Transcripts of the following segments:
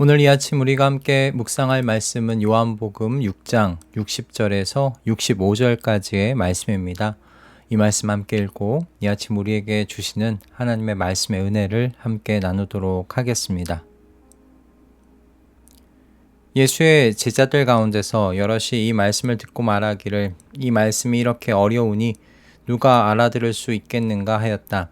오늘 이 아침 우리가 함께 묵상할 말씀은 요한복음 6장 60절에서 65절까지의 말씀입니다. 이 말씀 함께 읽고 이 아침 우리에게 주시는 하나님의 말씀의 은혜를 함께 나누도록 하겠습니다. 예수의 제자들 가운데서 여럿이 이 말씀을 듣고 말하기를 이 말씀이 이렇게 어려우니 누가 알아들을 수 있겠는가 하였다.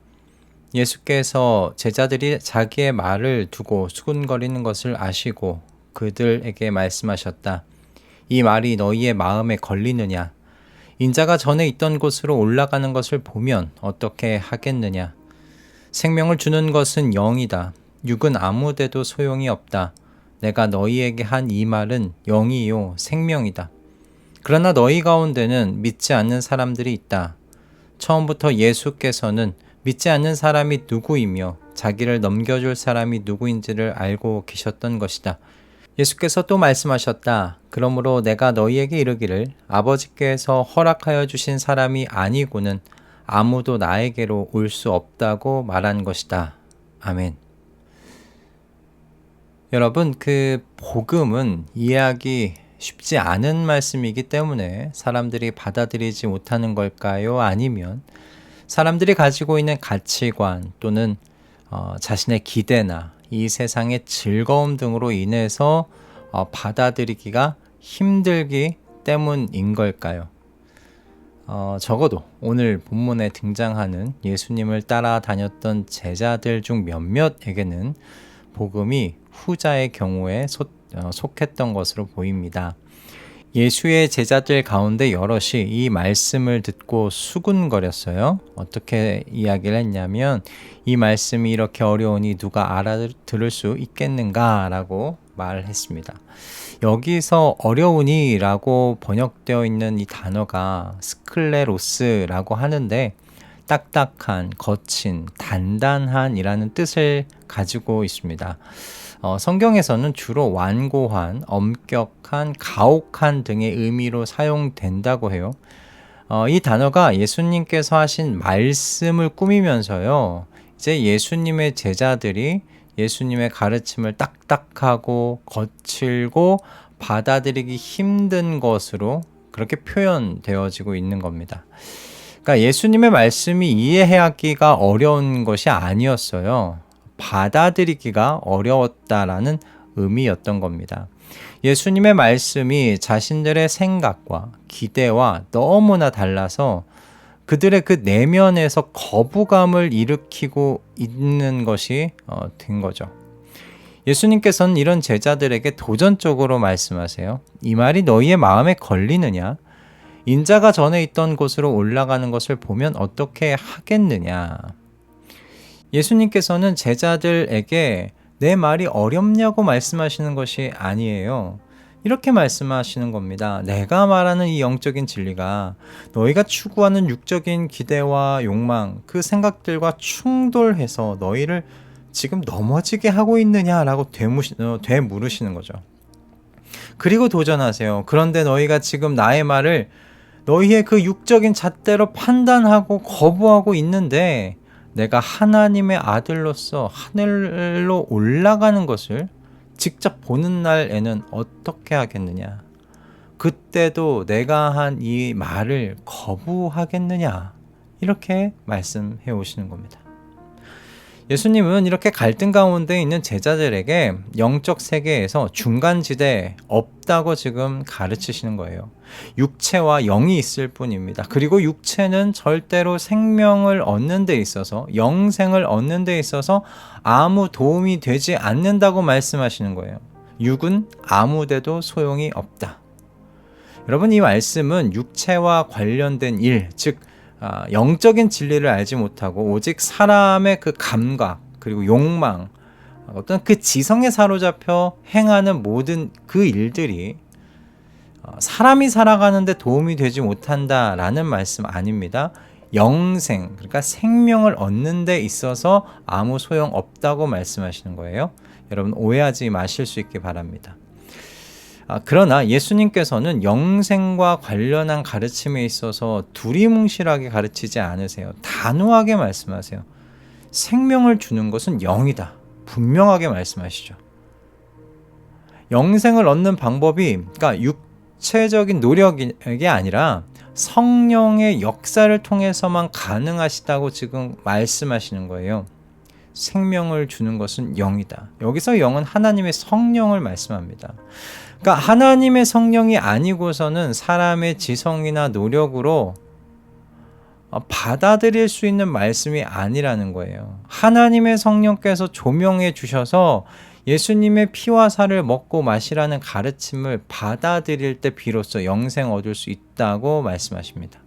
예수께서 제자들이 자기의 말을 두고 수군거리는 것을 아시고 그들에게 말씀하셨다. 이 말이 너희의 마음에 걸리느냐? 인자가 전에 있던 곳으로 올라가는 것을 보면 어떻게 하겠느냐? 생명을 주는 것은 영이다. 육은 아무데도 소용이 없다. 내가 너희에게 한 이 말은 영이요 생명이다. 그러나 너희 가운데는 믿지 않는 사람들이 있다. 처음부터 예수께서는 믿지 않는 사람이 누구이며 자기를 넘겨줄 사람이 누구인지를 알고 계셨던 것이다. 예수께서 또 말씀하셨다. 그러므로 내가 너희에게 이르기를 아버지께서 허락하여 주신 사람이 아니고는 아무도 나에게로 올 수 없다고 말한 것이다. 아멘. 여러분, 복음은 이해하기 쉽지 않은 말씀이기 때문에 사람들이 받아들이지 못하는 걸까요? 아니면 사람들이 가지고 있는 가치관 또는 자신의 기대나 이 세상의 즐거움 등으로 인해서 받아들이기가 힘들기 때문인 걸까요? 적어도 오늘 본문에 등장하는 예수님을 따라다녔던 제자들 중 몇몇에게는 복음이 후자의 경우에 속했던 것으로 보입니다. 예수의 제자들 가운데 여럿이 이 말씀을 듣고 수군거렸어요. 어떻게 이야기를 했냐면 이 말씀이 이렇게 어려우니 누가 알아들을 수 있겠는가 라고 말을 했습니다. 여기서 어려우니 라고 번역되어 있는 이 단어가 스클레로스라고 하는데 딱딱한, 거친, 단단한 이라는 뜻을 가지고 있습니다. 성경에서는 주로 완고한, 엄격한, 가혹한 등의 의미로 사용된다고 해요. 이 단어가 예수님께서 하신 말씀을 꾸미면서요, 이제 예수님의 제자들이 예수님의 가르침을 딱딱하고 거칠고 받아들이기 힘든 것으로 그렇게 표현되어지고 있는 겁니다. 그러니까 예수님의 말씀이 이해하기가 어려운 것이 아니었어요. 받아들이기가 어려웠다라는 의미였던 겁니다. 예수님의 말씀이 자신들의 생각과 기대와 너무나 달라서 그들의 그 내면에서 거부감을 일으키고 있는 것이 된 거죠. 예수님께서는 이런 제자들에게 도전적으로 말씀하세요. 이 말이 너희의 마음에 걸리느냐? 인자가 전에 있던 곳으로 올라가는 것을 보면 어떻게 하겠느냐? 예수님께서는 제자들에게 내 말이 어렵냐고 말씀하시는 것이 아니에요. 이렇게 말씀하시는 겁니다. 내가 말하는 이 영적인 진리가 너희가 추구하는 육적인 기대와 욕망, 그 생각들과 충돌해서 너희를 지금 넘어지게 하고 있느냐라고 되물으시는 거죠. 그리고 도전하세요. 그런데 너희가 지금 나의 말을 너희의 그 육적인 잣대로 판단하고 거부하고 있는데 내가 하나님의 아들로서 하늘로 올라가는 것을 직접 보는 날에는 어떻게 하겠느냐? 그때도 내가 한 이 말을 거부하겠느냐? 이렇게 말씀해 오시는 겁니다. 예수님은 이렇게 갈등 가운데 있는 제자들에게 영적 세계에서 중간지대 없다고 지금 가르치시는 거예요. 육체와 영이 있을 뿐입니다. 그리고 육체는 절대로 생명을 얻는 데 있어서, 영생을 얻는 데 있어서 아무 도움이 되지 않는다고 말씀하시는 거예요. 육은 아무데도 소용이 없다. 여러분, 이 말씀은 육체와 관련된 일, 즉 영적인 진리를 알지 못하고 오직 사람의 그 감각 그리고 욕망, 어떤 그 지성에 사로잡혀 행하는 모든 그 일들이 사람이 살아가는데 도움이 되지 못한다라는 말씀 아닙니다. 영생, 그러니까 생명을 얻는 데 있어서 아무 소용 없다고 말씀하시는 거예요. 여러분, 오해하지 마실 수 있기 바랍니다. 그러나 예수님께서는 영생과 관련한 가르침에 있어서 두리뭉실하게 가르치지 않으세요. 단호하게 말씀하세요. 생명을 주는 것은 영이다. 분명하게 말씀하시죠. 영생을 얻는 방법이 그러니까 육체적인 노력이 아니라 성령의 역사를 통해서만 가능하시다고 지금 말씀하시는 거예요. 생명을 주는 것은 영이다. 여기서 영은 하나님의 성령을 말씀합니다. 그러니까 하나님의 성령이 아니고서는 사람의 지성이나 노력으로 받아들일 수 있는 말씀이 아니라는 거예요. 하나님의 성령께서 조명해 주셔서 예수님의 피와 살을 먹고 마시라는 가르침을 받아들일 때 비로소 영생 얻을 수 있다고 말씀하십니다.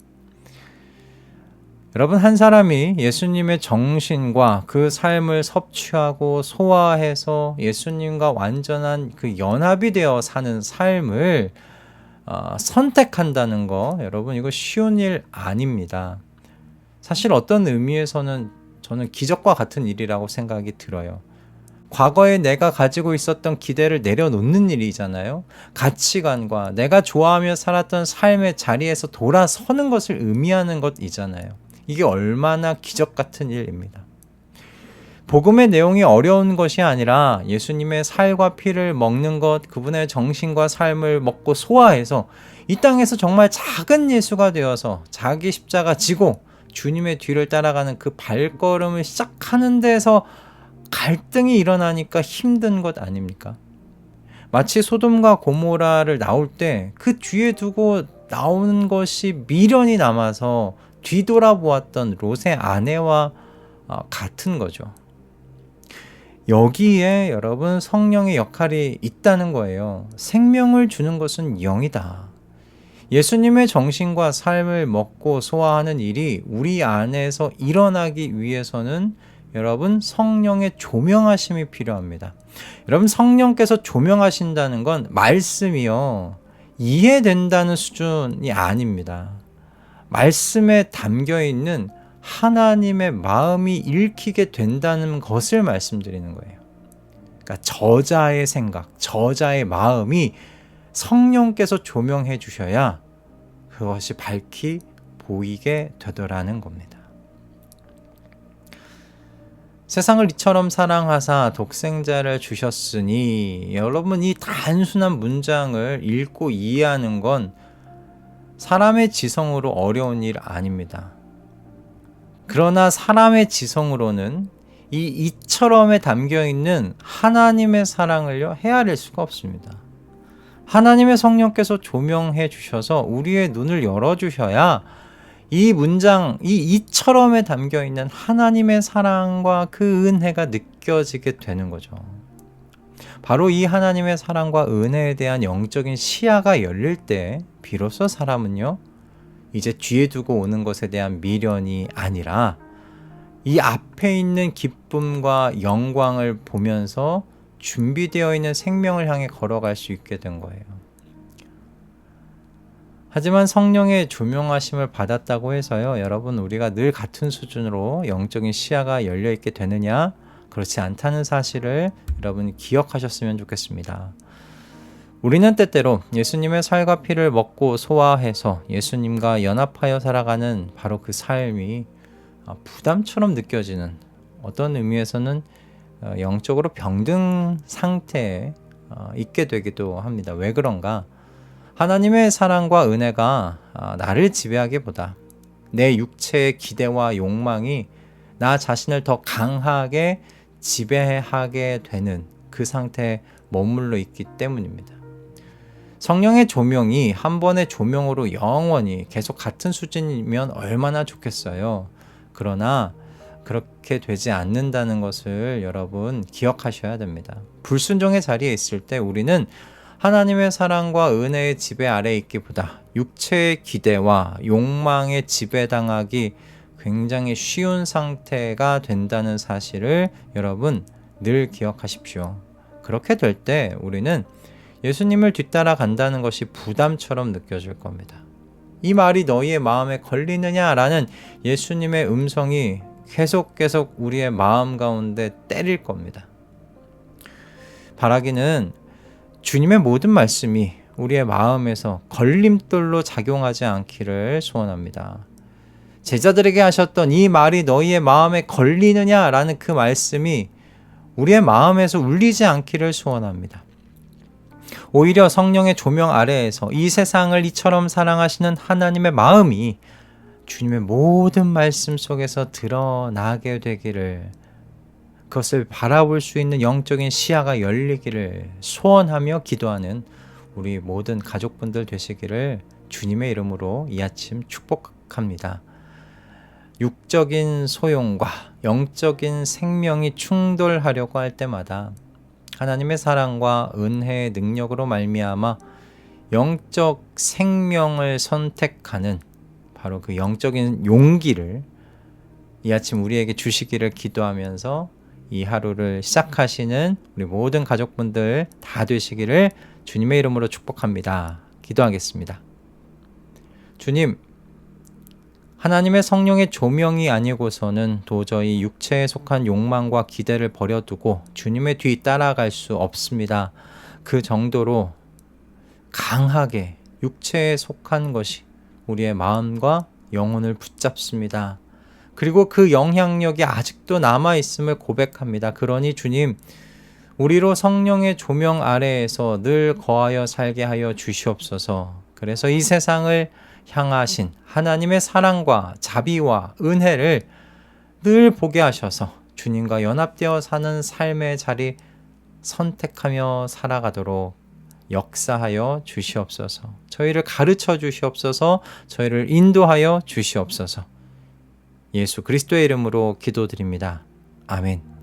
여러분, 한 사람이 예수님의 정신과 그 삶을 섭취하고 소화해서 예수님과 완전한 그 연합이 되어 사는 삶을 선택한다는 거, 여러분, 이거 쉬운 일 아닙니다. 사실 어떤 의미에서는 저는 기적과 같은 일이라고 생각이 들어요. 과거에 내가 가지고 있었던 기대를 내려놓는 일이잖아요. 가치관과 내가 좋아하며 살았던 삶의 자리에서 돌아서는 것을 의미하는 것이잖아요. 이게 얼마나 기적 같은 일입니다. 복음의 내용이 어려운 것이 아니라 예수님의 살과 피를 먹는 것, 그분의 정신과 삶을 먹고 소화해서 이 땅에서 정말 작은 예수가 되어서 자기 십자가 지고 주님의 뒤를 따라가는 그 발걸음을 시작하는 데서 갈등이 일어나니까 힘든 것 아닙니까? 마치 소돔과 고모라를 나올 때 그 뒤에 두고 나오는 것이 미련이 남아서 뒤돌아보았던 롯의 아내와 같은 거죠. 여기에 여러분 성령의 역할이 있다는 거예요. 생명을 주는 것은 영이다. 예수님의 정신과 삶을 먹고 소화하는 일이 우리 안에서 일어나기 위해서는 여러분 성령의 조명하심이 필요합니다. 여러분, 성령께서 조명하신다는 건 말씀이요 이해된다는 수준이 아닙니다. 말씀에 담겨 있는 하나님의 마음이 읽히게 된다는 것을 말씀드리는 거예요. 그러니까 저자의 생각, 저자의 마음이 성령께서 조명해 주셔야 그것이 밝히 보이게 되더라는 겁니다. 세상을 이처럼 사랑하사 독생자를 주셨으니, 여러분, 이 단순한 문장을 읽고 이해하는 건 사람의 지성으로 어려운 일 아닙니다. 그러나 사람의 지성으로는 이처럼에 담겨있는 하나님의 사랑을요 헤아릴 수가 없습니다. 하나님의 성령께서 조명해 주셔서 우리의 눈을 열어주셔야 이 문장, 이처럼에 담겨있는 하나님의 사랑과 그 은혜가 느껴지게 되는 거죠. 바로 이 하나님의 사랑과 은혜에 대한 영적인 시야가 열릴 때 비로소 사람은요 이제 뒤에 두고 오는 것에 대한 미련이 아니라 이 앞에 있는 기쁨과 영광을 보면서 준비되어 있는 생명을 향해 걸어갈 수 있게 된 거예요. 하지만 성령의 조명하심을 받았다고 해서요, 여러분, 우리가 늘 같은 수준으로 영적인 시야가 열려 있게 되느냐? 그렇지 않다는 사실을 여러분이 기억하셨으면 좋겠습니다. 우리는 때때로 예수님의 살과 피를 먹고 소화해서 예수님과 연합하여 살아가는 바로 그 삶이 부담처럼 느껴지는, 어떤 의미에서는 영적으로 병든 상태에 있게 되기도 합니다. 왜 그런가? 하나님의 사랑과 은혜가 나를 지배하기보다 내 육체의 기대와 욕망이 나 자신을 더 강하게 지배하게 되는 그 상태에 머물러 있기 때문입니다. 성령의 조명이 한 번의 조명으로 영원히 계속 같은 수준이면 얼마나 좋겠어요. 그러나 그렇게 되지 않는다는 것을 여러분 기억하셔야 됩니다. 불순종의 자리에 있을 때 우리는 하나님의 사랑과 은혜의 지배 아래에 있기보다 육체의 기대와 욕망에 지배당하기 굉장히 쉬운 상태가 된다는 사실을 여러분 늘 기억하십시오. 그렇게 될 때 우리는 예수님을 뒤따라 간다는 것이 부담처럼 느껴질 겁니다. 이 말이 너희의 마음에 걸리느냐라는 예수님의 음성이 계속 우리의 마음 가운데 때릴 겁니다. 바라기는 주님의 모든 말씀이 우리의 마음에서 걸림돌로 작용하지 않기를 소원합니다. 제자들에게 하셨던 이 말이 너희의 마음에 걸리느냐라는 그 말씀이 우리의 마음에서 울리지 않기를 소원합니다. 오히려 성령의 조명 아래에서 이 세상을 이처럼 사랑하시는 하나님의 마음이 주님의 모든 말씀 속에서 드러나게 되기를, 그것을 바라볼 수 있는 영적인 시야가 열리기를 소원하며 기도하는 우리 모든 가족분들 되시기를 주님의 이름으로 이 아침 축복합니다. 육적인 소용과 영적인 생명이 충돌하려고 할 때마다 하나님의 사랑과 은혜의 능력으로 말미암아 영적 생명을 선택하는 바로 그 영적인 용기를 이 아침 우리에게 주시기를 기도하면서 이 하루를 시작하시는 우리 모든 가족분들 다 되시기를 주님의 이름으로 축복합니다. 기도하겠습니다. 주님, 하나님의 성령의 조명이 아니고서는 도저히 육체에 속한 욕망과 기대를 버려두고 주님의 뒤 따라갈 수 없습니다. 그 정도로 강하게 육체에 속한 것이 우리의 마음과 영혼을 붙잡습니다. 그리고 그 영향력이 아직도 남아있음을 고백합니다. 그러니 주님, 우리로 성령의 조명 아래에서 늘 거하여 살게 하여 주시옵소서. 그래서 이 세상을 향하신 하나님의 사랑과 자비와 은혜를 늘 보게 하셔서 주님과 연합되어 사는 삶의 자리 선택하며 살아가도록 역사하여 주시옵소서. 저희를 가르쳐 주시옵소서. 저희를 인도하여 주시옵소서. 예수 그리스도의 이름으로 기도드립니다. 아멘.